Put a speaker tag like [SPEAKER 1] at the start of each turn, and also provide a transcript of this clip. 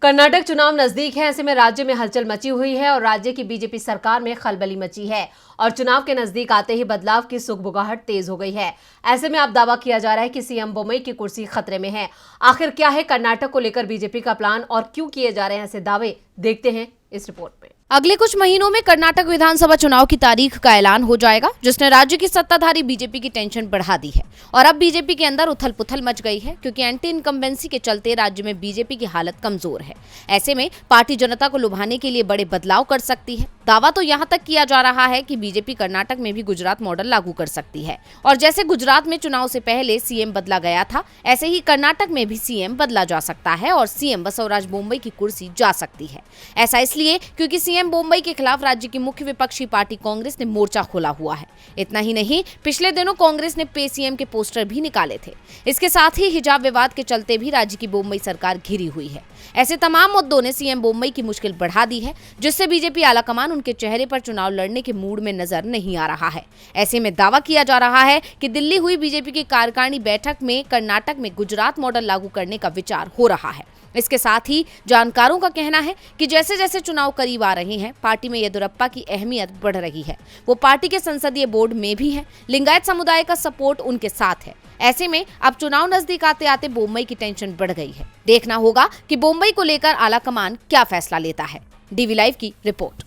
[SPEAKER 1] कर्नाटक चुनाव नजदीक है, ऐसे में राज्य में हलचल मची हुई है और राज्य की बीजेपी सरकार में खलबली मची है और चुनाव के नजदीक आते ही बदलाव की सुगबुगाहट तेज हो गई है। ऐसे में अब दावा किया जा रहा है कि सीएम बोम्मई की कुर्सी खतरे में है। आखिर क्या है कर्नाटक को लेकर बीजेपी का प्लान और क्यों किए जा रहे हैं ऐसे दावे, देखते हैं इस रिपोर्ट में।
[SPEAKER 2] अगले कुछ महीनों में कर्नाटक विधानसभा चुनाव की तारीख का ऐलान हो जाएगा, जिसने राज्य की सत्ताधारी बीजेपी की टेंशन बढ़ा दी है और अब बीजेपी के अंदर उथल पुथल मच गई है, क्योंकि एंटी इनकम्बेंसी के चलते राज्य में बीजेपी की हालत कमजोर है। ऐसे में पार्टी जनता को लुभाने के लिए बड़े बदलाव कर सकती है। दावा तो यहाँ तक किया जा रहा है कि बीजेपी कर्नाटक में भी गुजरात मॉडल लागू कर सकती है और जैसे गुजरात में चुनाव से पहले सीएम बदला गया था, ऐसे ही कर्नाटक में भी सीएम बदला जा सकता है और सीएम बसवराज बोम्मई की कुर्सी जा सकती है। ऐसा इसलिए क्योंकि सीएम बोम्मई के खिलाफ राज्य की मुख्य विपक्षी पार्टी कांग्रेस ने मोर्चा खोला हुआ है। इतना ही नहीं, पिछले दिनों कांग्रेस ने पे सीएम के पोस्टर भी निकाले थे। इसके साथ ही हिजाब विवाद के चलते भी राज्य की बोम्मई सरकार घिरी हुई है। ऐसे तमाम मुद्दों ने सीएम बोम्मई की मुश्किल बढ़ा दी है, जिससे बीजेपी आलाकमान उनके चेहरे पर चुनाव लड़ने के मूड में नजर नहीं आ रहा है। ऐसे में दावा किया जा रहा है कि दिल्ली हुई बीजेपी की कार्यकारिणी बैठक में कर्नाटक में गुजरात मॉडल लागू करने का विचार हो रहा है। इसके साथ ही जानकारों का कहना है कि जैसे जैसे चुनाव करीब आ रहे हैं, पार्टी में येदियुरप्पा की अहमियत बढ़ रही है। वो पार्टी के संसदीय बोर्ड में भी हैं। लिंगायत समुदाय का सपोर्ट उनके साथ है। ऐसे में अब चुनाव नजदीक आते आते बोम्मई की टेंशन बढ़ गई है। देखना होगा कि बोम्मई को लेकर आलाकमान क्या फैसला लेता है। डीवी लाइव की रिपोर्ट।